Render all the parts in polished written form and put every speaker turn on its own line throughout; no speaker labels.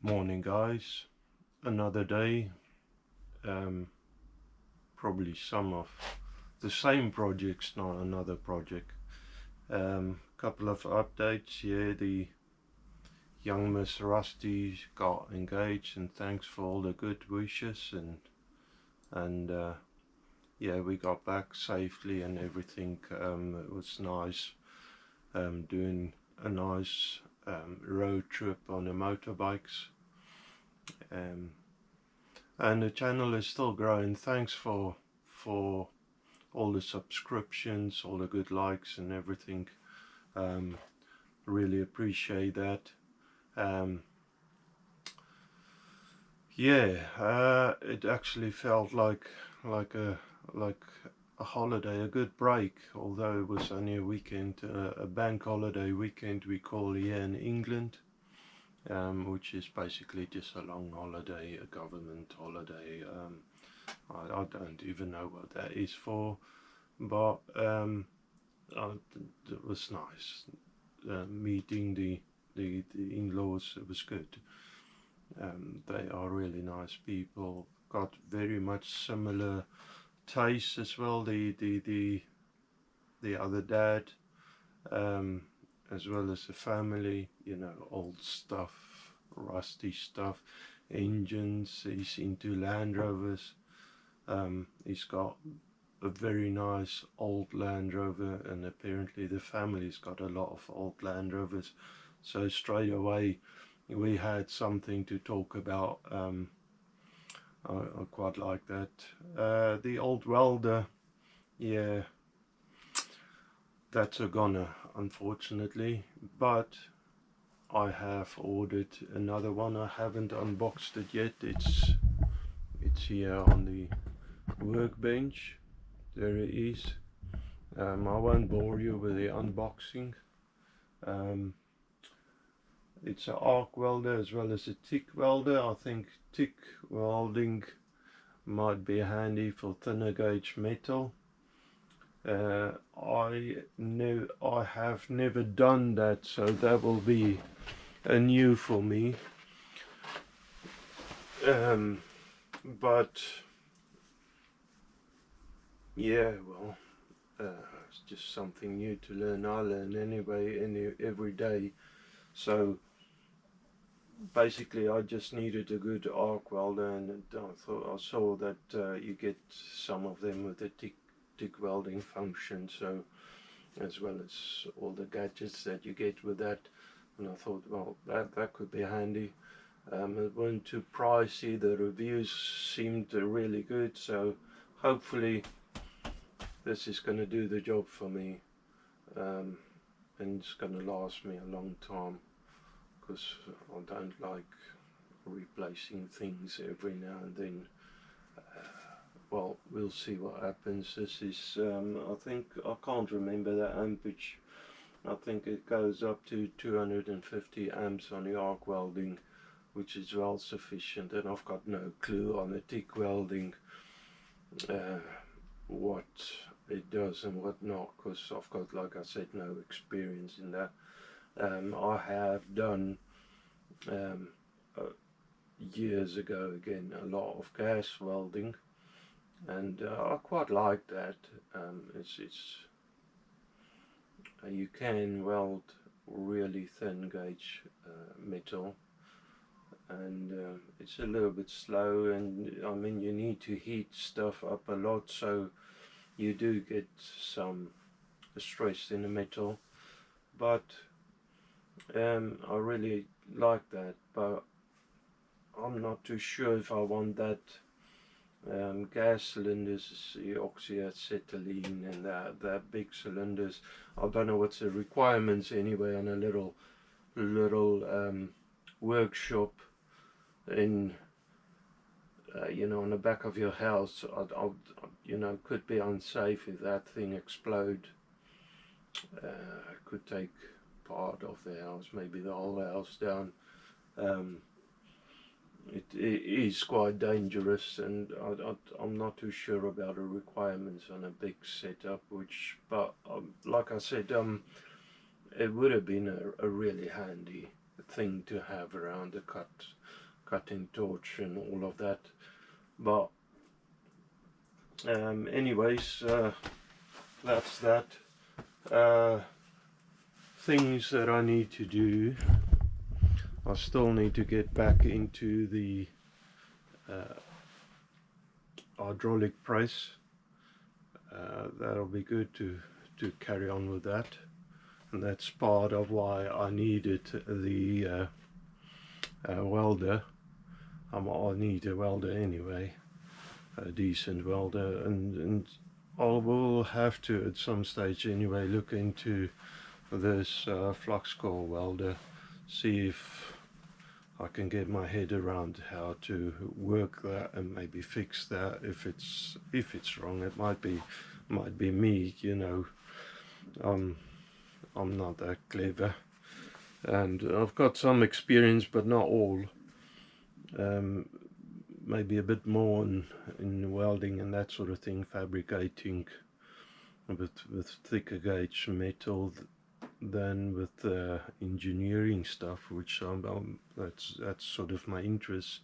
Morning guys, another day, probably some of the same projects, not another project. Couple of updates here. The young Miss Rusty got engaged, and thanks for all the good wishes, and yeah, we got back safely and everything. It was nice doing a nice road trip on the motorbikes. And the channel is still growing. Thanks for all the subscriptions, all the good likes and everything. Really appreciate that. Yeah, it actually felt like a holiday, a good break, although it was only a weekend, a bank holiday weekend we call here in England. Which is basically just a long holiday, a government holiday. I don't even know what that is for, but it was nice meeting the in-laws. It was good. They are really nice people. Got very much similar tastes as well. The other dad. As well as the family, you know, old stuff, rusty stuff, engines. He's into Land Rovers. He's got a very nice old Land Rover, and apparently the family's got a lot of old Land Rovers, so straight away we had something to talk about. I quite like that. The old welder, yeah, that's a goner, unfortunately, but I have ordered another one. I haven't unboxed it yet. It's here on the workbench. There it is. I won't bore you with the unboxing. It's an arc welder as well as a TIG welder. I think TIG welding might be handy for thinner gauge metal. I have never done that, so that will be a new for me. But yeah, well, it's just something new to learn. I learn anyway, every day. So basically, I just needed a good arc welder, and I saw that you get some of them with the TIG welding function, so as well as all the gadgets that you get with that, and I thought, well, that could be handy. It wasn't too pricey. The reviews seemed really good, so hopefully this is going to do the job for me, and it's going to last me a long time, because I don't like replacing things every now and then. Well, we'll see what happens. This is, I think, I can't remember the ampage. I think it goes up to 250 amps on the arc welding, which is well sufficient, and I've got no clue on the TIG welding what it does and what not, because I've got, like I said, no experience in that. I have done years ago, again, a lot of gas welding, and I quite like that. You can weld really thin gauge metal, and it's a little bit slow, and I mean, you need to heat stuff up a lot, so you do get some stress in the metal, but I really like that. But I'm not too sure if I want that gas cylinders, the oxyacetylene, and that big cylinders. I don't know what's the requirements anyway on a little workshop in you know, on the back of your house. You know, could be unsafe if that thing explode. Could take part of the house, maybe the whole house down. It is quite dangerous, and I'm not too sure about the requirements on a big setup, but like I said, it would have been a really handy thing to have around the cut. cutting torch and all of that. But anyways, that's that. Things that I need to do. I still need to get back into the hydraulic press. That'll be good to carry on with that, and that's part of why I needed the welder. I need a welder anyway, a decent welder, and I will have to at some stage anyway look into this flux core welder, see if I can get my head around how to work that and maybe fix that. If it's wrong, it might be me, you know. I'm not that clever, and I've got some experience but not all. Maybe a bit more in welding and that sort of thing, fabricating with thicker gauge metal than with engineering stuff, which that's sort of my interest,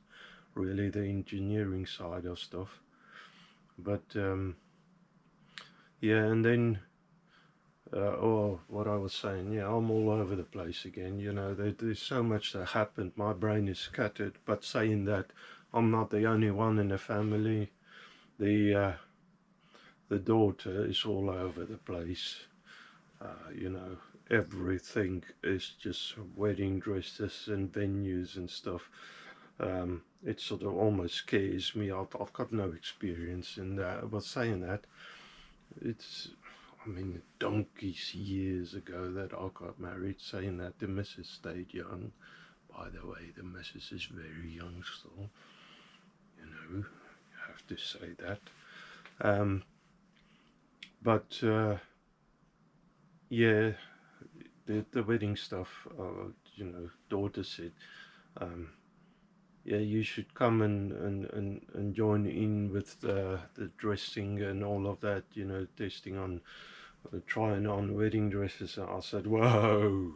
really, the engineering side of stuff. But yeah, and then what I was saying, yeah, I'm all over the place again, you know. There's so much that happened, my brain is scattered. But saying that, I'm not the only one in the family. The daughter is all over the place. You know, everything is just wedding dresses and venues and stuff. It sort of almost scares me. I've got no experience in that. But saying that, I mean, donkeys years ago that I got married. Saying that, the missus stayed young. By the way, the missus is very young still. You know, you have to say that. But yeah, the wedding stuff, you know, daughter said, yeah, you should come and join in with the dressing and all of that, you know, testing on, trying on wedding dresses. And I said, whoa,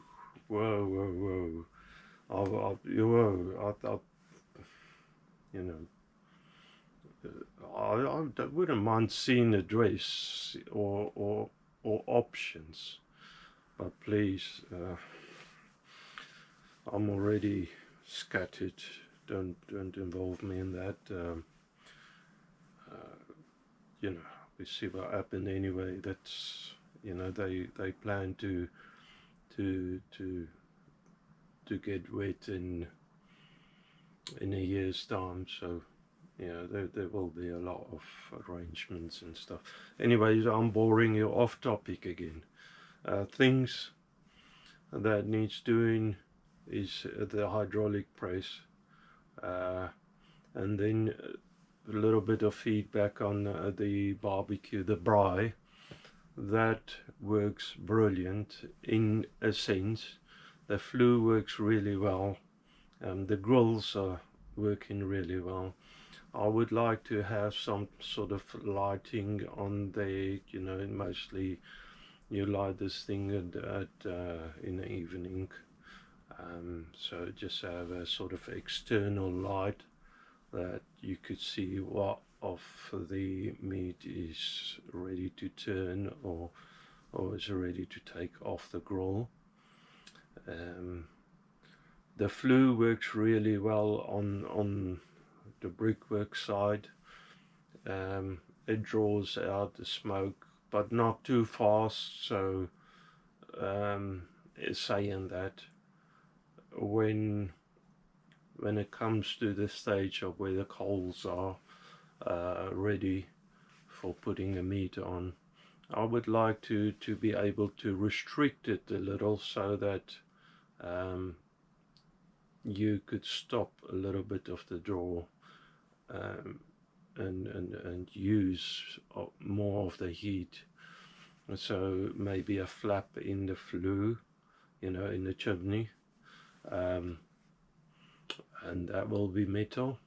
you know, I wouldn't mind seeing a dress or options, but please, I'm already scattered. Don't involve me in that. You know, we see what happened anyway. That's, you know, they plan to get wet in a year's time, so yeah, there will be a lot of arrangements and stuff. Anyways, I'm boring you, off topic again. Things that needs doing is the hydraulic press, and then a little bit of feedback on the barbecue, the Braai. That works brilliant in a sense. The flue works really well. The grills are working really well. I would like to have some sort of lighting on there, you know. Mostly you light this thing at in the evening, so just have a sort of external light that you could see what of the meat is ready to turn or is ready to take off the grill. The flue works really well on the brickwork side. It draws out the smoke, but not too fast. So saying that, when it comes to the stage of where the coals are ready for putting the meat on, I would like to be able to restrict it a little so that you could stop a little bit of the draw, and use more of the heat. So maybe a flap in the flue, you know, in the chimney, and that will be metal.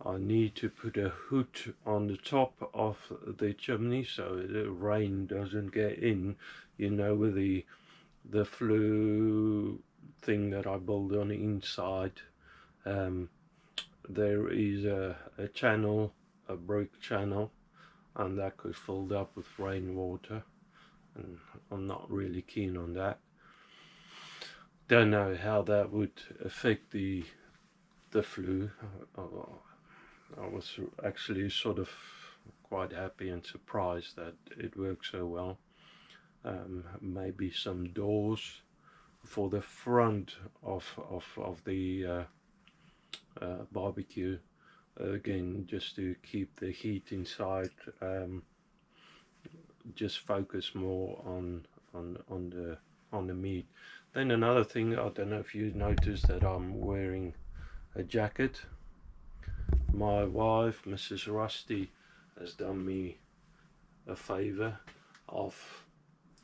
I need to put a hood on the top of the chimney so the rain doesn't get in, you know, with the flue thing that I built on the inside. there is a channel, a break channel, and that could fill up with rainwater, and I'm not really keen on that. Don't know how that would affect the flue. I was actually sort of quite happy and surprised that it works so well. Maybe some doors for the front of the barbecue, again, just to keep the heat inside. Just focus more on the meat. Then another thing, I don't know if you noticed that I'm wearing a jacket. My wife, Mrs. Rusty, has done me a favor of,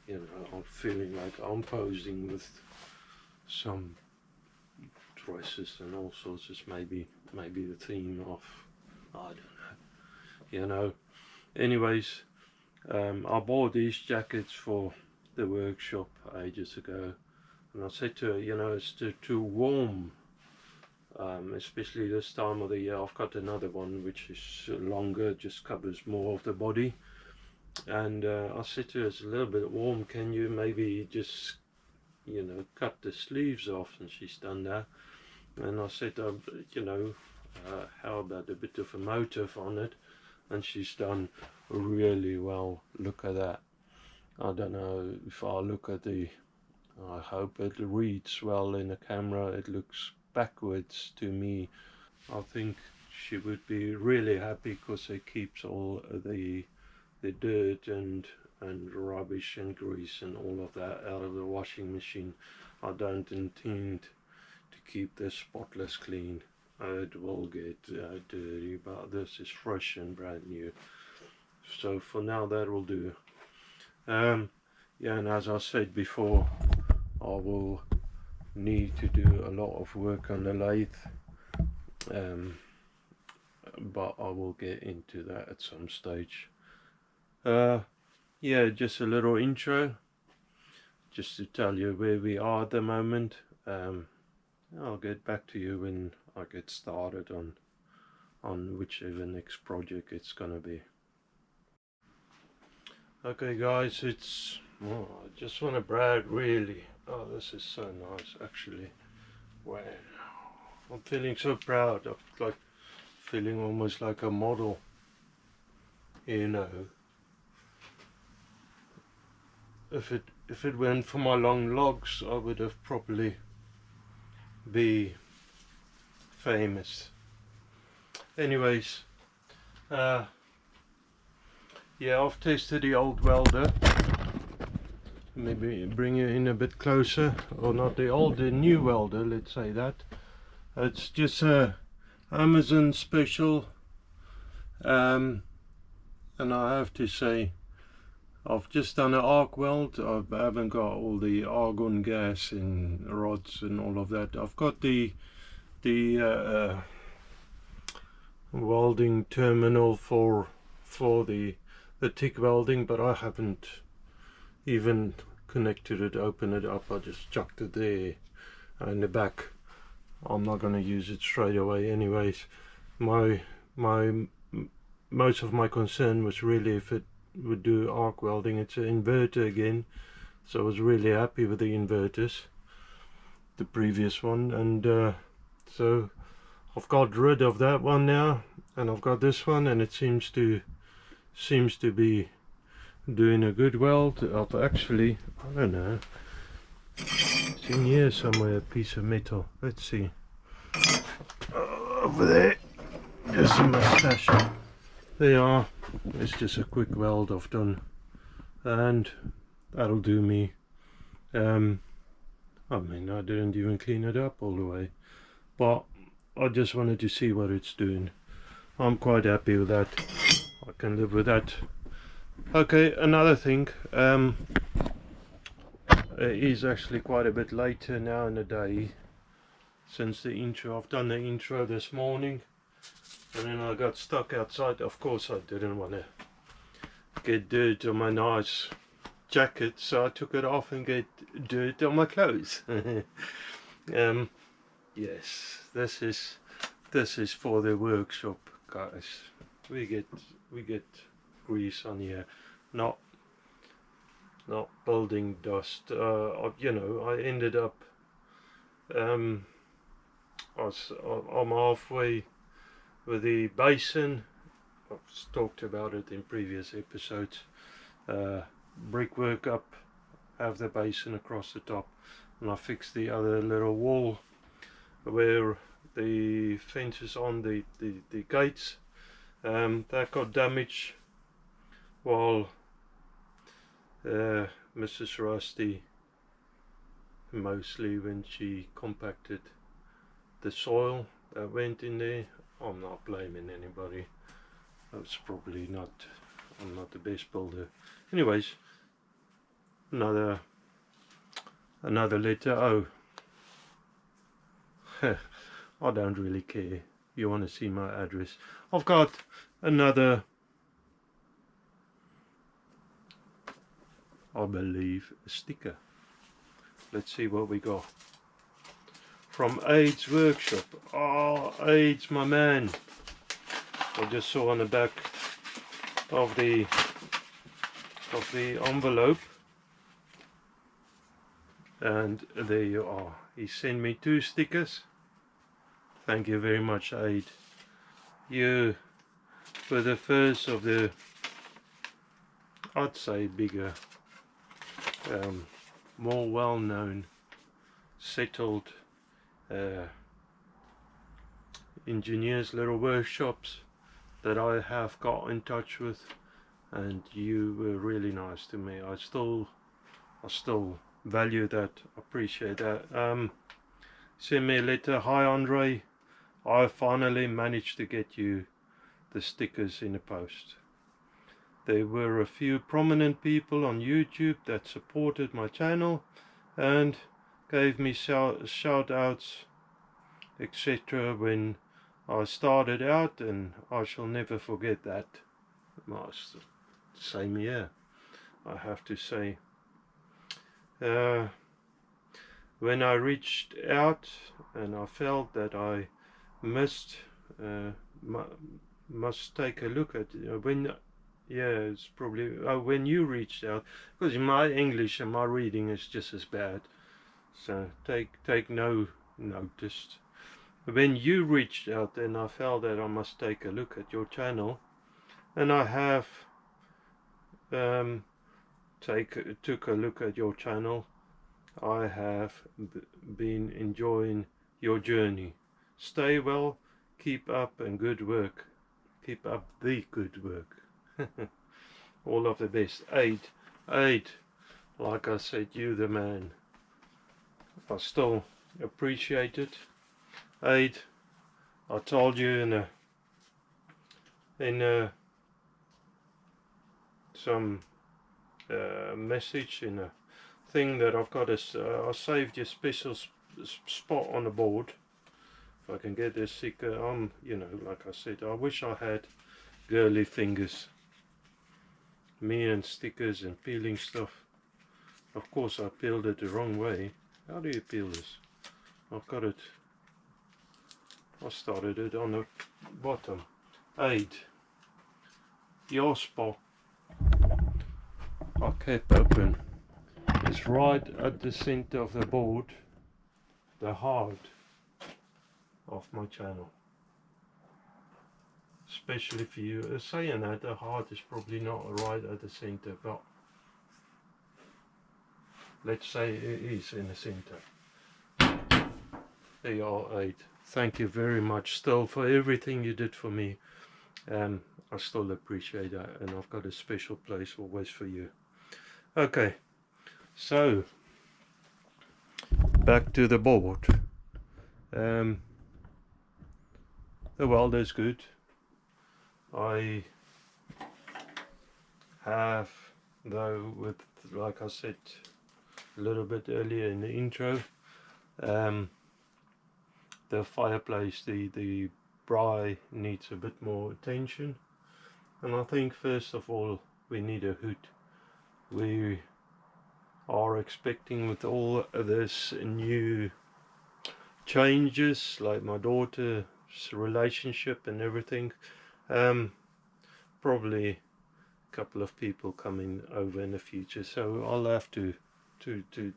you know, I'm feeling like I'm posing with some dresses and all sorts. It's maybe the theme of, I don't know, you know. Anyways, I bought these jackets for the workshop ages ago, and I said to her, you know, it's too warm, especially this time of the year. I've got another one which is longer, just covers more of the body, and I said to her, it's a little bit warm, can you maybe just, you know, cut the sleeves off? And she's done that. And I said, you know, how about a bit of a motif on it? And she's done really well. Look at that. I don't know if I look at I hope it reads well in the camera. It looks backwards to me. I think she would be really happy because it keeps all the dirt and rubbish and grease and all of that out of the washing machine. I don't intend to keep this spotless clean. It will get dirty, but this is fresh and brand new. So for now that will do. Yeah, and as I said before, I will need to do a lot of work on the lathe, but I will get into that at some stage. Yeah, just a little intro, just to tell you where we are at the moment. I'll get back to you when I get started on whichever next project it's gonna be. Okay guys, it's, oh, I just want to brag really. Oh, this is so nice actually. Wow, I'm feeling so proud. I'm like feeling almost like a model, you know. If it went for my long logs, I would have probably be famous. Anyways, yeah, I've tested the old welder. Maybe bring you in a bit closer, or not the old, the new welder, let's say that. It's just a Amazon special, and I have to say, I've just done an arc weld. I haven't got all the argon gas and rods and all of that. I've got the welding terminal for the TIG welding, but I haven't even connected it, opened it up. I just chucked it there in the back. I'm not going to use it straight away anyways. Most of my concern was really if it would do arc welding. It's an inverter again, so I was really happy with the inverters, the previous one, and so I've got rid of that one now, and I've got this one, and it seems to be doing a good weld. I've actually, I don't know, it's in here somewhere, a piece of metal. Let's see, over there, there's a mustache. There you are. It's just a quick weld I've done, and that'll do me. I mean, I didn't even clean it up all the way, but I just wanted to see what it's doing. I'm quite happy with that. I can live with that. Okay, another thing, it is actually quite a bit later now in the day since the intro. I've done the intro this morning, and then I got stuck outside. Of course I didn't want to get dirt on my nice jacket, so I took it off and get dirt on my clothes. Yes, this is This is for the workshop, guys. We get grease on here, not building dust. You know, I ended up I'm halfway with the basin. I've talked about it in previous episodes. Brickwork up, have the basin across the top, and I fixed the other little wall where the fence is on, the gates. That got damaged while Mrs. Rusty, mostly when she compacted the soil that went in there. I'm not blaming anybody. That's probably not, I'm not the best builder. Anyways, another letter O. I don't really care. You want to see my address. I've got another, I believe, a sticker. Let's see what we got. From Aid's workshop. Oh, Aid's my man. I just saw on the back of the envelope, and there you are. He sent me 2 stickers. Thank you very much, Aid. You were the first of the, I'd say, bigger, more well-known, settled engineers, little workshops that I have got in touch with, and you were really nice to me. I still value that, appreciate that. Send me a letter. Hi Andre, I finally managed to get you the stickers in the post. There were a few prominent people on YouTube that supported my channel and gave me shout outs, etc. when I started out, and I shall never forget that. Same here, I have to say. When I reached out and I felt that I must take a look at it's probably when you reached out, because my English and my reading is just as bad, so take no notice. When you reached out, then I felt that I must take a look at your channel, and I have took a look at your channel. I have been enjoying your journey. Stay well, keep up, and good work. Keep up the good work. All of the best. Aid, like I said, you the man. I still appreciate it. Aid, I told you in some message, in a thing, that I've got I saved your special spot on the board. If I can get this sticker, you know, like I said, I wish I had girly fingers. Me and stickers and peeling stuff. Of course I peeled it the wrong way. How do you peel this? I've got it, I started it on the bottom. Aid, your spot I kept open. It's right at the center of the board, the heart of my channel. Especially for you. Saying that, the heart is probably not right at the center, but let's say it is in the center. There you are, Aid. Thank you very much still for everything you did for me. I still appreciate that, and I've got a special place always for you. Okay, so back to the board. The welder's good. I have, though, with, like I said a little bit earlier in the intro, the fireplace, the Braai needs a bit more attention, and I think first of all we need a hood. We are expecting, with all of this new changes, like my daughter relationship and everything. Probably a couple of people coming over in the future, so I'll have to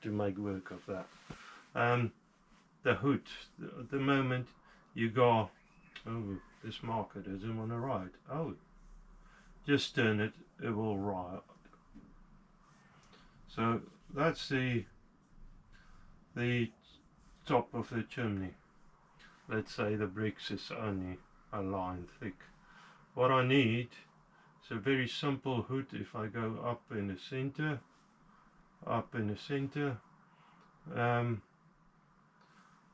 make work of that. The hood, at the moment you go, oh, this marker doesn't want to ride. Oh, just turn it, it will ride. So that's the top of the chimney. Let's say the bricks is only a line thick. What I need is a very simple hood. If I go up in the center,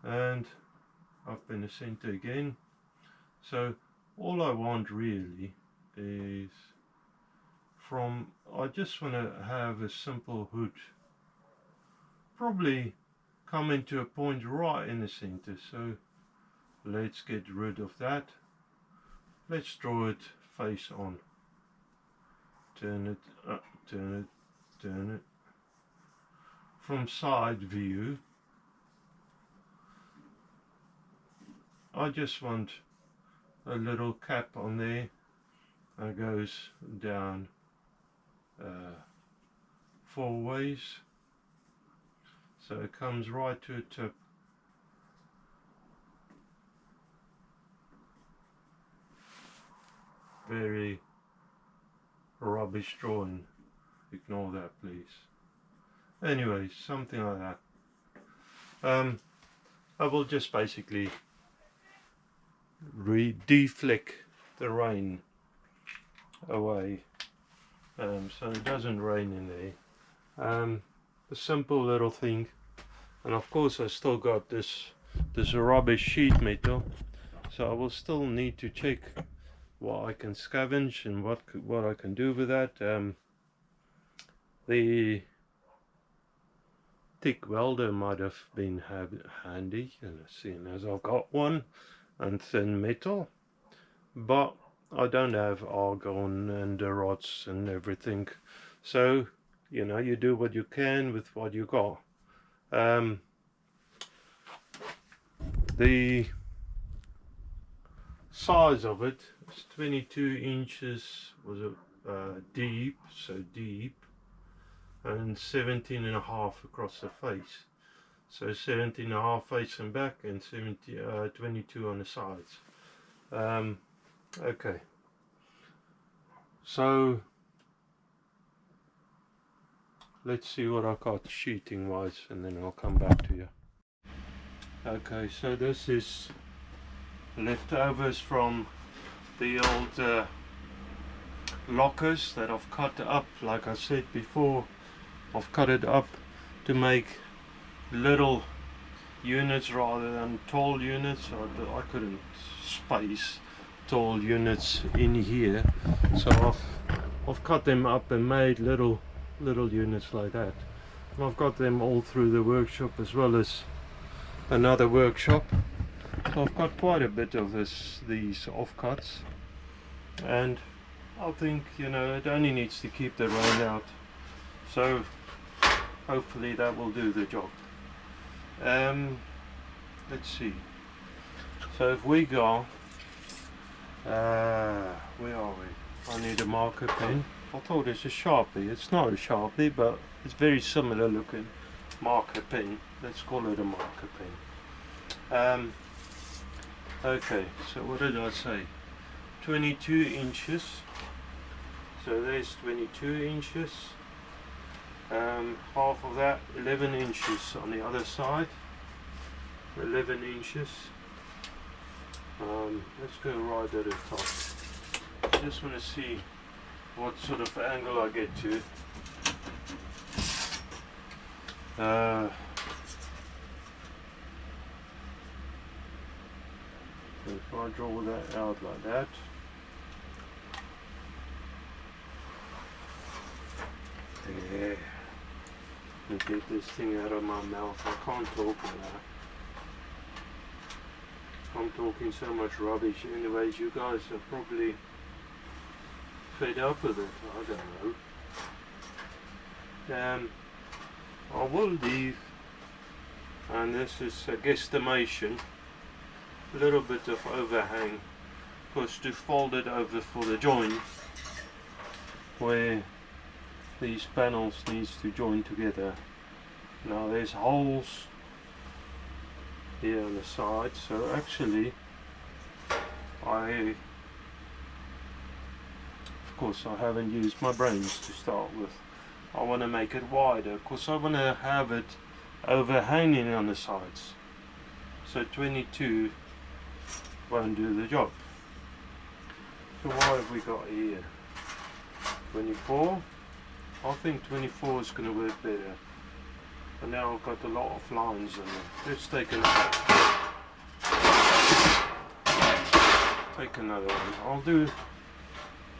and up in the center again. So all I want really is I just want to have a simple hood, probably coming to a point right in the center. So let's get rid of that. Let's draw it face on. Turn it up, turn it. From side view, I just want a little cap on there that goes down 4 ways, so it comes right to the tip. Very rubbish drawing, ignore that please. Anyway, something like that. I will just basically deflect the rain away, so it doesn't rain in there. A simple little thing. And of course I still got this rubbish sheet metal, so I will still need to check what I can scavenge and what I can do with that. The thick welder might have been handy, seeing as I've got one, and thin metal, but I don't have argon and the rods and everything, so you know, you do what you can with what you got. The size of it is 22 inches, was deep, so deep, and 17.5 across the face. So 17.5 facing back and 22 on the sides. Okay, so let's see what I got sheeting wise, and then I'll come back to you. Okay, so this is leftovers from the old lockers that I've cut up. Like I said before, I've cut it up to make little units rather than tall units. I couldn't space tall units in here, so I've cut them up and made little units like that. And I've got them all through the workshop as well as another workshop. So I've got quite a bit of these offcuts, and I think, you know, it only needs to keep the rain out, so hopefully that will do the job. Let's see, so if we go, where are we? I need a marker pen. I thought it's a Sharpie. It's not a Sharpie, but it's very similar looking marker pen. Let's call it a marker pen. Okay, so what did I say? 22 inches. So there's 22 inches. Half of that, 11 inches on the other side. 11 inches. Let's go right at the top. Just want to see what sort of angle I get to. If I draw that out like that, yeah, let me get this thing out of my mouth. I can't talk now. I'm talking so much rubbish. Anyways, you guys are probably fed up with it. I don't know. I will leave, and this is a guesstimation, little bit of overhang, because to fold it over for the joint where these panels needs to join together. Now there's holes here on the side, so actually of course I haven't used my brains to start with. I want to make it wider because I want to have it overhanging on the sides, so 22 won't do the job. So what have we got here? 24. I think 24 is going to work better. And now I've got a lot of lines on it. Let's take another one. I'll do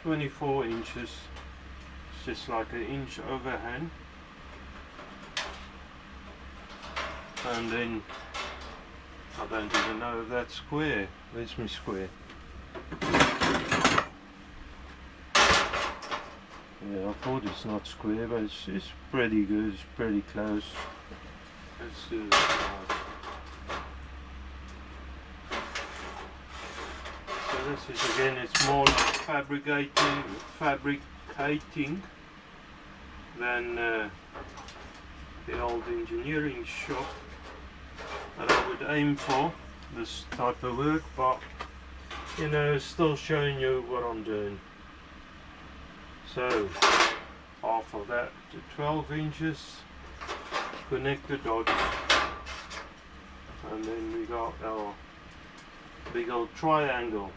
24 inches. It's just like an inch overhang. And then I don't even know if that's square. Where's my square? Yeah, I thought it's not square, but it's pretty good, it's pretty close. Let's do this side. So this is again, it's more fabricating than the old engineering shop that I would aim for, this type of work, but you know, still showing you what I'm doing. So half of that to 12 inches, connect the dots, and then we got our big old triangle.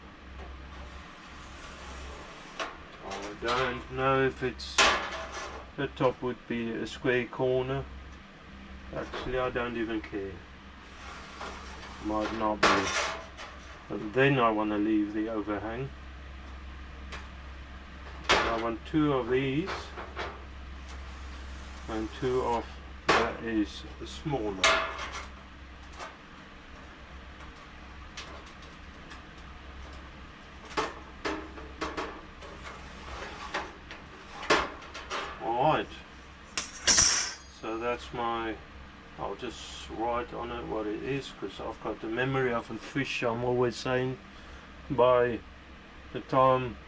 I don't know if it's, the top would be a square corner. Actually I don't even care, might not be, but then I want to leave the overhang. I want 2 of these and 2 of that is smaller. Alright, so that's my, I'll just write on it what it is, because I've got the memory of a fish. I'm always saying by the time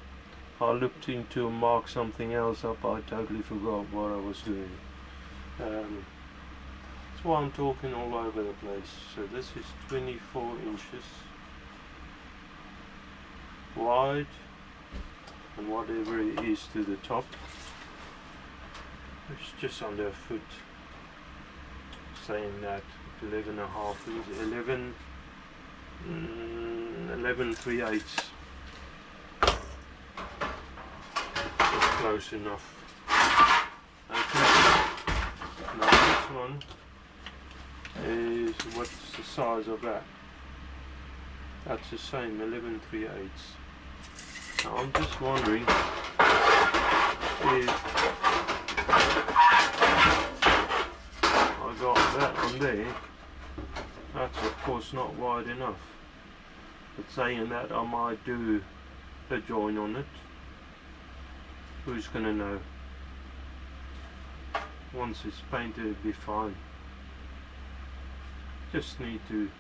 I looked into mark something else up, I totally forgot what I was doing. That's why I'm talking all over the place. So this is 24 inches wide, and whatever it is to the top, it's just under a foot. Saying that 11 and a half inches, 11 3/8. Close enough. Okay. Now this one is, what's the size of that? That's the same, 11 3/8. Now I'm just wondering if I got that on there. That's of course not wide enough. But saying that, I might do a join on it. Who's gonna know? Once it's painted, it'll be fine. Just need to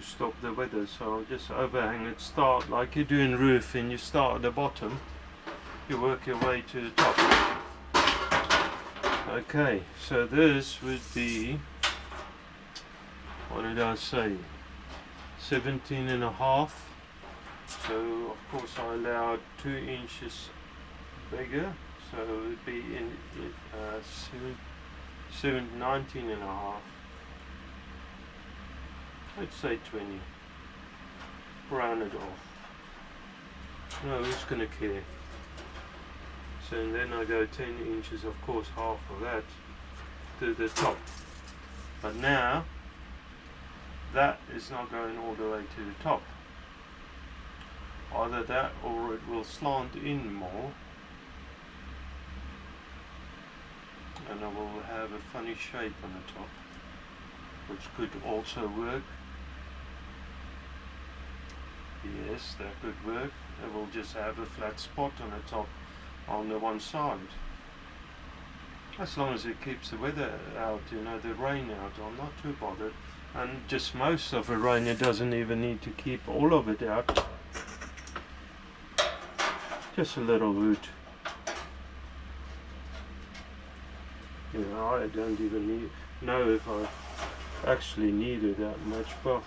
stop the weather, so I'll just overhang it. Start like you do in roofing. You start at the bottom, you work your way to the top. Okay, so this would be, what did I say? 17 and a half. So of course I allowed 2 inches bigger, so it would be in 19 and a half. Let's say 20. Round it off. No, who's gonna care? So then I go 10 inches, of course half of that to the top. But now that is not going all the way to the top. Either that or it will slant in more, and I will have a funny shape on the top, which could also work. Yes, that could work. It will just have a flat spot on the top on the one side. As long as it keeps the weather out, you know, the rain out, I'm not too bothered. And just most of a Rainier doesn't even need to keep all of it out. Just a little root. You know, I don't even know if I actually needed that much, but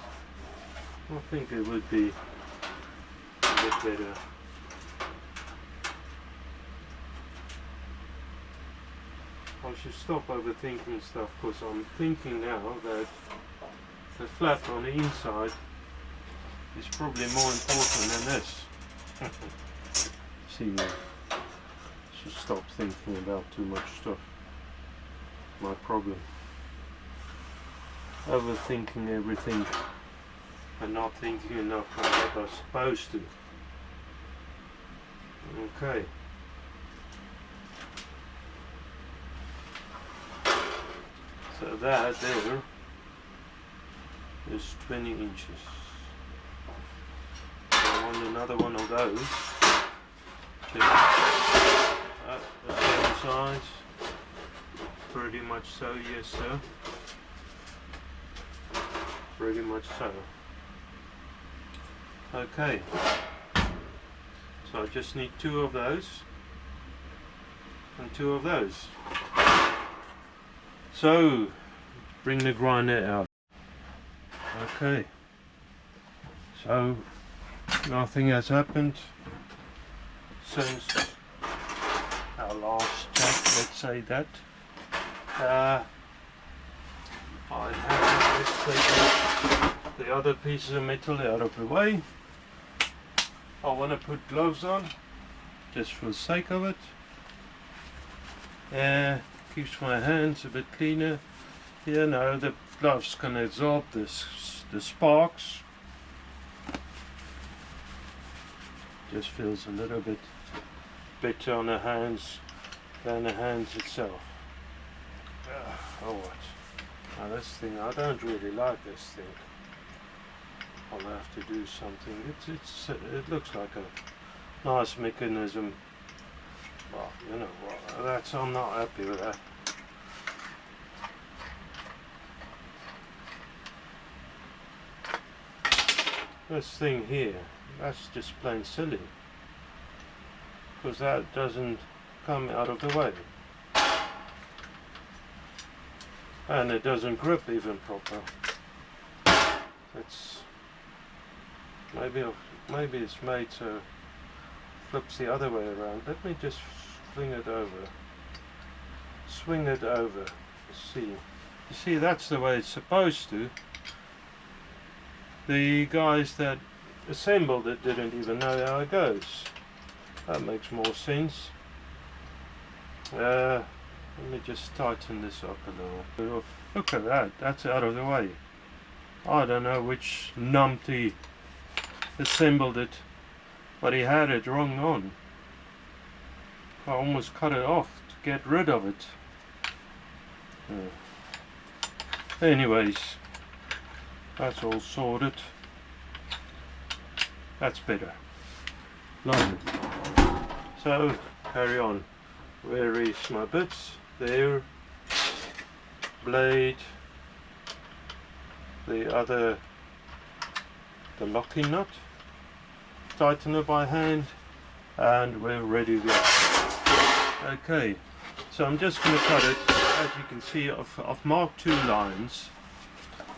I think it would be a bit better. I should stop overthinking stuff, because I'm thinking now that the flap on the inside is probably more important than this. See, I should stop thinking about too much stuff. My problem. Overthinking everything and not thinking enough on what I'm supposed to. Okay. So that there is 20 inches. So I want another one of those. Check. The same size. Pretty much so, yes sir. Pretty much so. Okay. So I just need 2 of those and 2 of those. So bring the grinder out. Okay. So nothing has happened since our last chat, let's say that. I have, let's take the other pieces of metal out of the way. I want to put gloves on, just for the sake of it. Keeps my hands a bit cleaner. You know, the gloves can absorb the sparks. Just feels a little bit better on the hands than the hands itself. Oh what? Now this thing, I don't really like this thing. I'll have to do something. It looks like a nice mechanism. Well, you know what? I'm not happy with that. This thing here, that's just plain silly, because that doesn't come out of the way. And it doesn't grip even proper. It's maybe it's made so it flips the other way around. Let me just swing it over. Swing it over. See. You see, that's the way it's supposed to. The guys that assembled it didn't even know how it goes. That makes more sense. Let me just tighten this up a little. Look at that, that's out of the way. I don't know which numpty assembled it, but he had it wrong on. I almost cut it off to get rid of it. Anyways, that's all sorted. That's better. Lovely. So, carry on. Where is my bits? There. Blade. The locking nut. Tighten it by hand. And we're ready to go. Okay. So I'm just going to cut it. As you can see, I've marked 2 lines.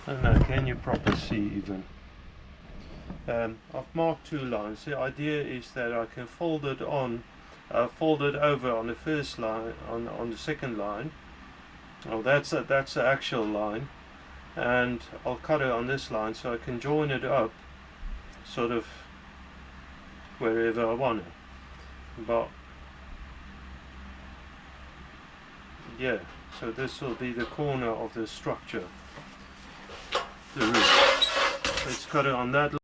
I don't know, can you properly see even? I've marked 2 lines. The idea is that I can fold it over on the first line, on the second line. Oh, that's the actual line, and I'll cut it on this line so I can join it up, sort of wherever I want it. But yeah, so this will be the corner of the structure, the roof. Let's cut it on that line.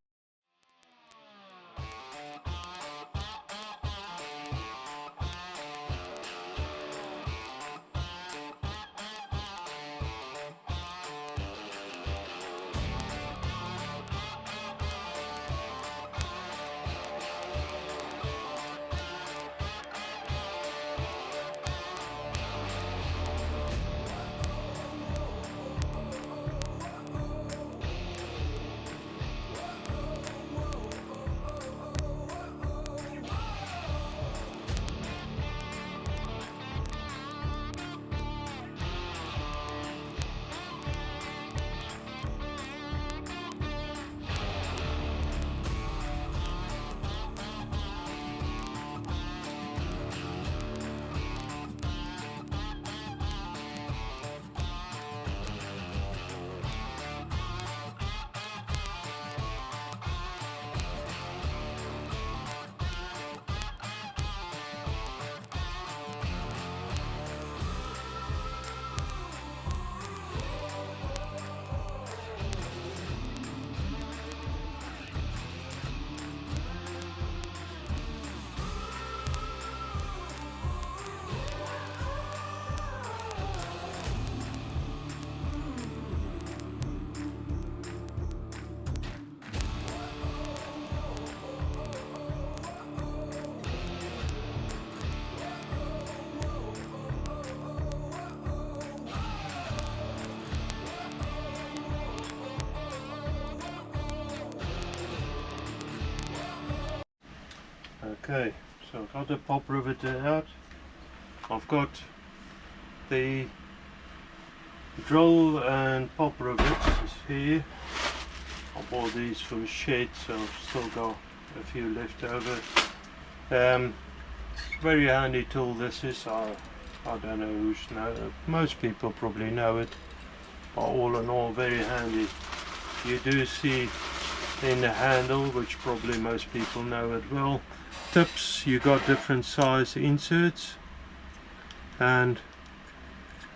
Okay, so I've got the pop riveter out. I've got the drill and pop rivets here. I bought these from a shed, so I've still got a few left over. Very handy tool this is. I don't know who's know. Most people probably know it, but all in all very handy. You do see in the handle, which probably most people know it well, tips. You got different size inserts, and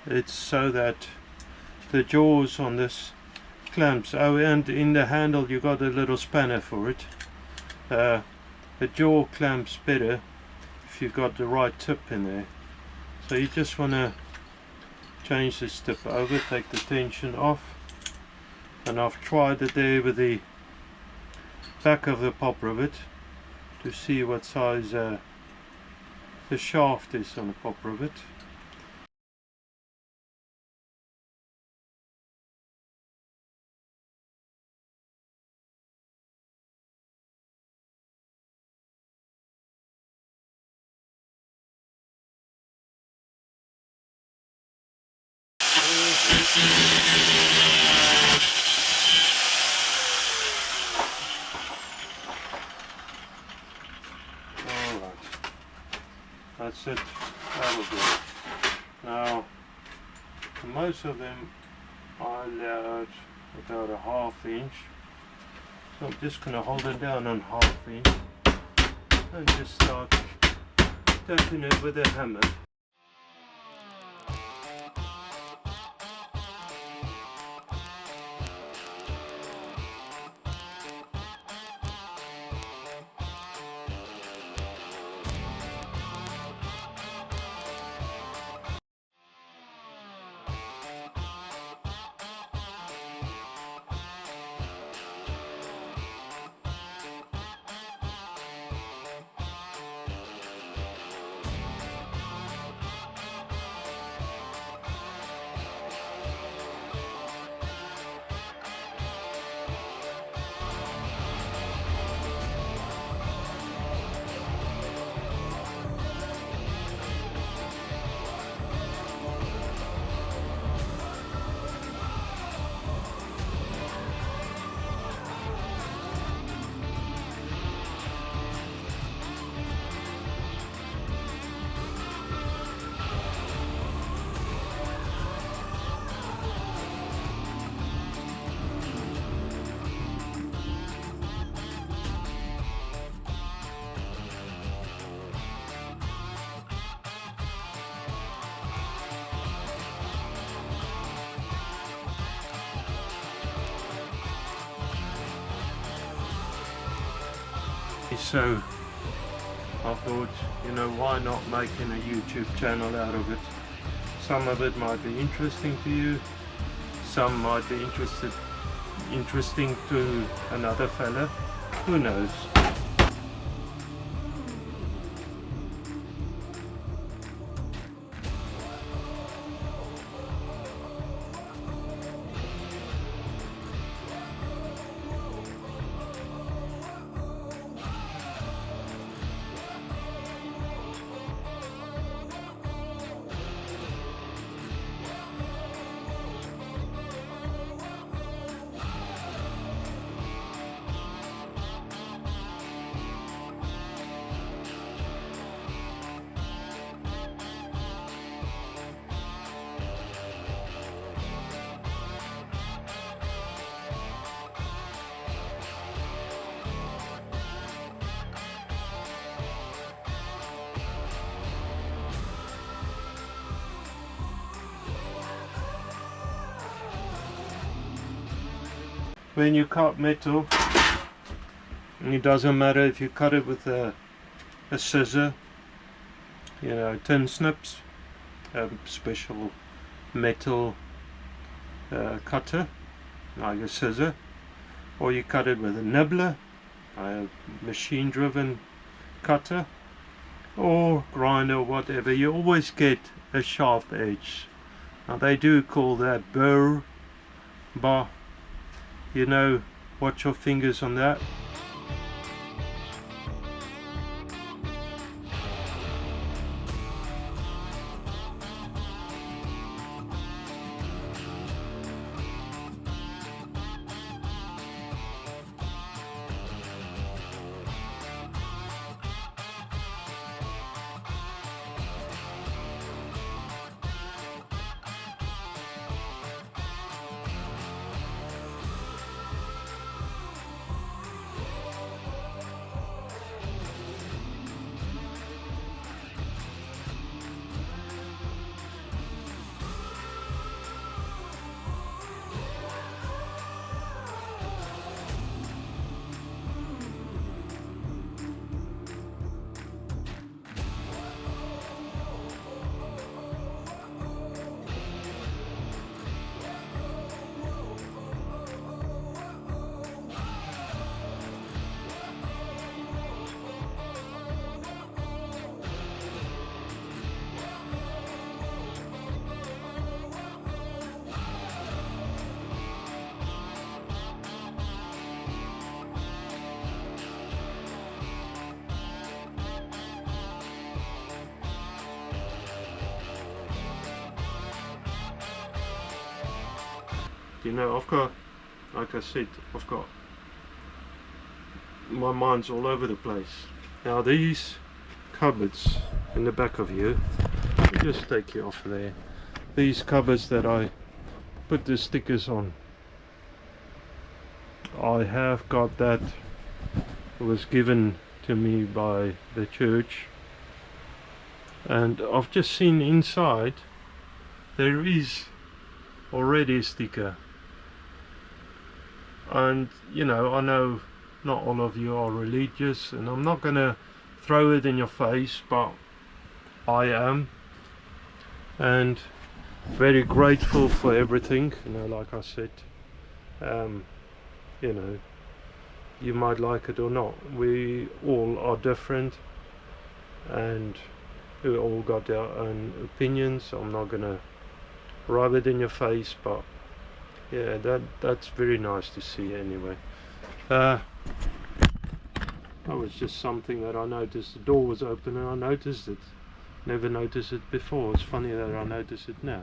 it's so that the jaws on this clamps. Oh, and in the handle you got a little spanner for it. The jaw clamps better if you got the right tip in there. So you just want to change this tip over, take the tension off, and I've tried it there with the back of the pop rivet to see what size the shaft is on the pop rivet. Alright, that's it, out of there. Now, most of them are allowed about a ½ inch, so I'm just going to hold it down on ½ inch and just start tapping it with a hammer. So I thought, you know, why not making a YouTube channel out of it? Some of it might be interesting to you, some might be interesting to another fella, who knows. When you cut metal, it doesn't matter if you cut it with a scissor, you know, tin snips, a special metal cutter like a scissor, or you cut it with a nibbler, a machine driven cutter, or grinder, whatever, you always get a sharp edge. Now they do call that burr, but you know, watch your fingers on that. You know, I've got, like I said, I've got, my mind's all over the place. Now these cupboards in the back of you, let me just take you off there. These cupboards that I put the stickers on, I have got that, it was given to me by the church, and I've just seen inside there is already a sticker. And you know, I know not all of you are religious, and I'm not gonna throw it in your face, but I am, and very grateful for everything. You know, like I said, you know, you might like it or not, we all are different and we all got our own opinions, so I'm not gonna rub it in your face, but yeah, that's very nice to see anyway. That was just something that I noticed. The door was open and I noticed it. Never noticed it before. It's funny that I notice it now.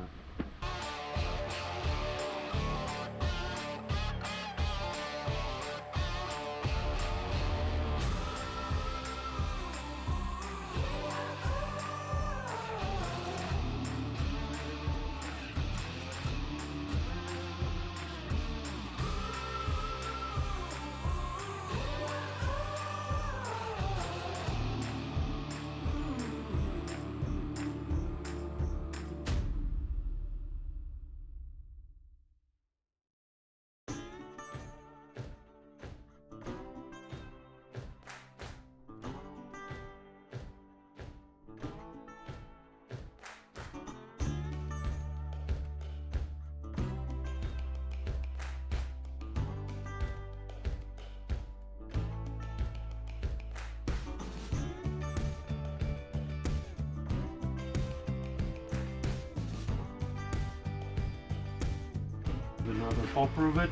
Another popper of it,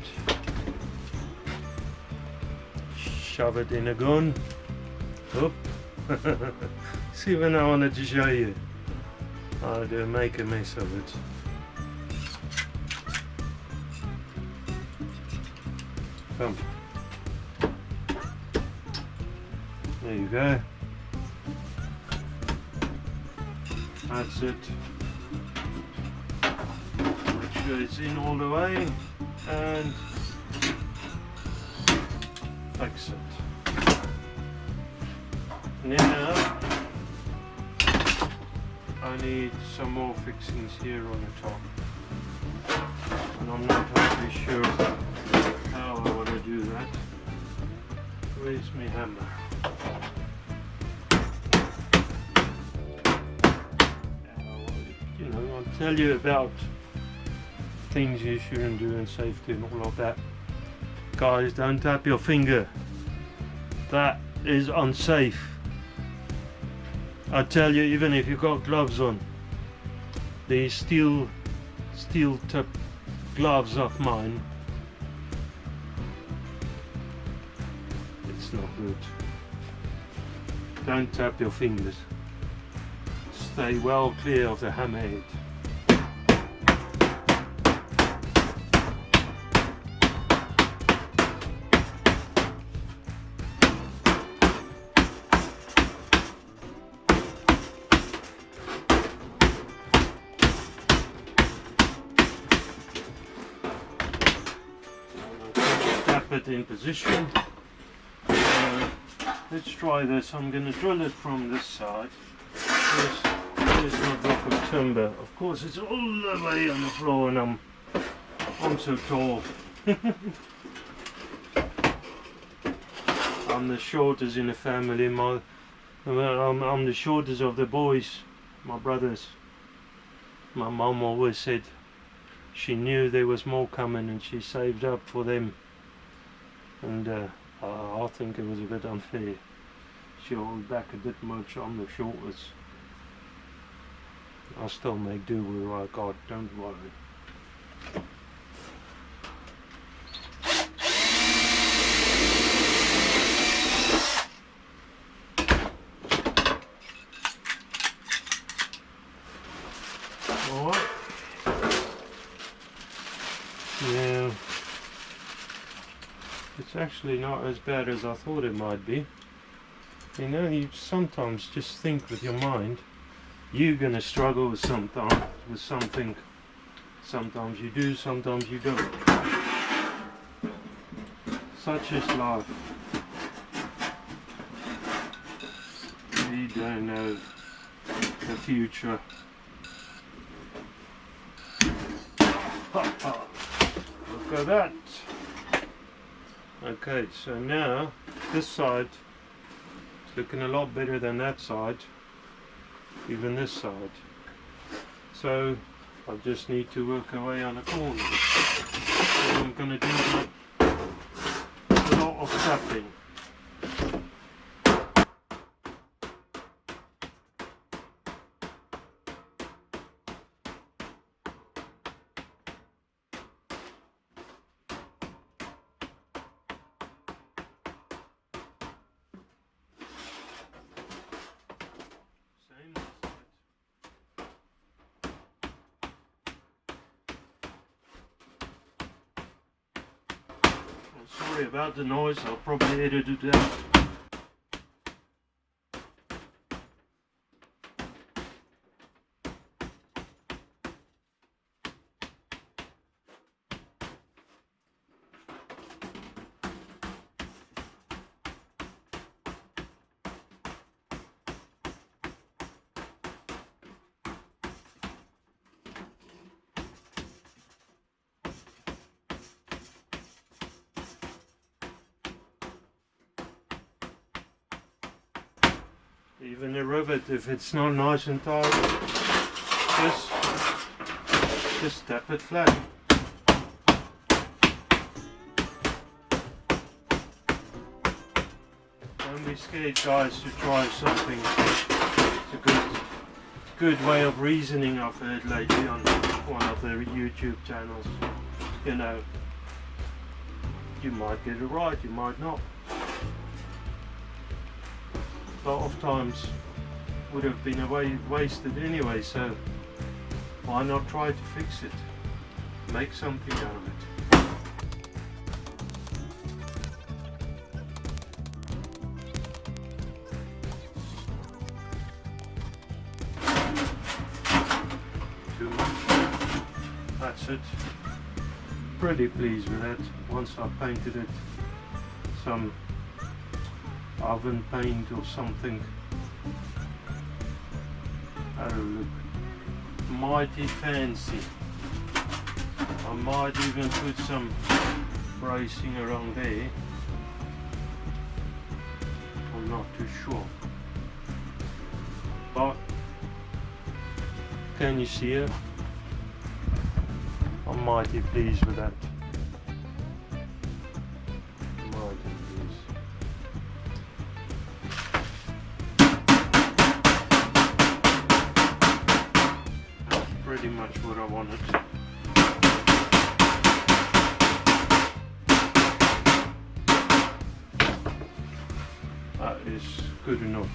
shove it in a gun. Oop. See, when I wanted to show you how to make a mess of it. Come, there you go, that's it. It's in all the way and fix it. Now I need some more fixings here on the top, and I'm not totally sure how I want to do that. Where's my hammer? You know, I'll tell you about things you shouldn't do in safety and all of that. Guys, don't tap your finger. That is unsafe. I tell you, even if you've got gloves on, these steel tip gloves of mine, it's not good. Don't tap your fingers. Stay well clear of the hammerhead. It in position. Let's try this. I'm going to drill it from this side. There's my block of timber. Of course, it's all the way on the floor, and I'm so tall. I'm the shortest in the family. I'm the shortest of the boys, my brothers. My mum always said she knew there was more coming, and she saved up for them. And I think it was a bit unfair. She held back a bit much. I'm the shortest. I still make do with what I got, don't worry. Alright. Now actually not as bad as I thought it might be. You know, you sometimes just think with your mind you're gonna struggle with something. Sometimes you do, sometimes you don't. Such is life. We don't know the future. Look at that. Okay, so now this side is looking a lot better than that side, even this side. So I just need to work away on the corners. So I'm going to do a lot of tapping. Sorry about the noise, I'll probably edit it out. Even the rivet, if it's not nice and tight, just tap it flat. Don't be scared, guys, to try something. It's a good way of reasoning, I've heard lately on one of the YouTube channels. You know, you might get it right, you might not. A lot of times would have been wasted anyway, so why not try to fix it? Make something out of it. Too much. That's it. Pretty pleased with that. Once I painted it some oven paint or something. Oh look, mighty fancy. I might even put some bracing around there. I'm not too sure. But can you see it? I'm mighty pleased with that. Pretty much what I wanted. That is good enough,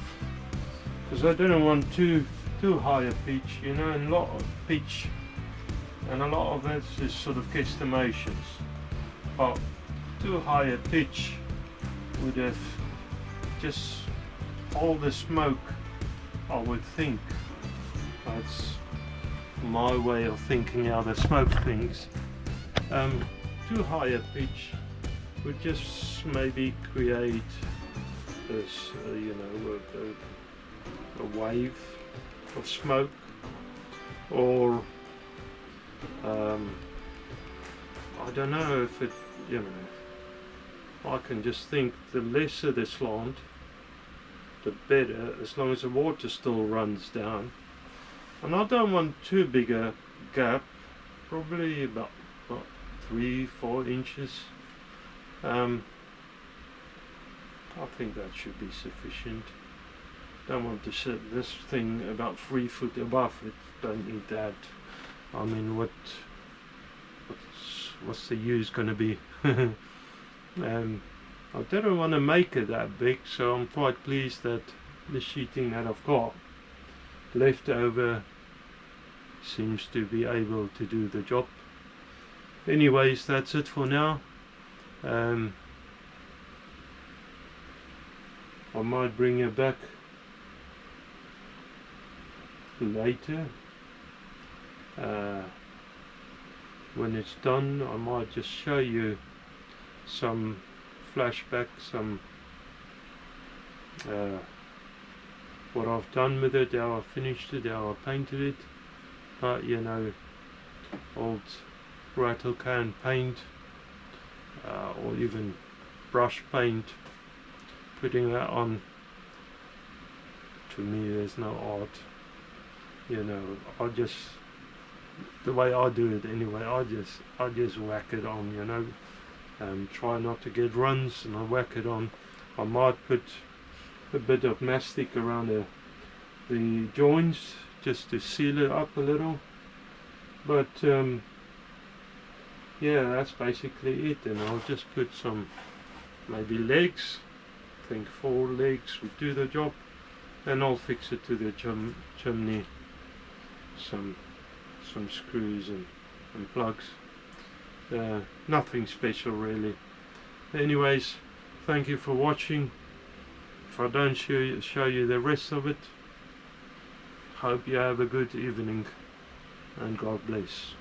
because I didn't want too high a pitch, you know, and a lot of pitch, and a lot of that is sort of guesstimations. But too high a pitch would have just all the smoke, I would think. That's my way of thinking how the smoke things. Too high a pitch would just maybe create this, you know, a wave of smoke, or I don't know if it, you know, I can just think the lesser the slant, the better, as long as the water still runs down. And I don't want too big a gap, probably about 3-4 inches. I think that should be sufficient. Don't want to set this thing about 3 foot above it, don't need that. I mean, what's the use going to be? I didn't want to make it that big, so I'm quite pleased that the sheeting that I've got left over seems to be able to do the job. Anyways, that's it for now. I might bring you back later. When it's done, I might just show you some flashback, some what I've done with it, how I finished it, how I painted it. But you know, old rattle can paint, or even brush paint, putting that on, to me there's no art. You know, I just, the way I do it anyway, I just whack it on, you know. Try not to get runs, and I whack it on. I might put a bit of mastic around the joints just to seal it up a little, but yeah, that's basically it. And I'll just put some maybe legs, I think 4 legs would do the job, and I'll fix it to the chimney, some screws and plugs. Nothing special really. Anyways, thank you for watching. If I don't show you the rest of it, hope you have a good evening, and God bless.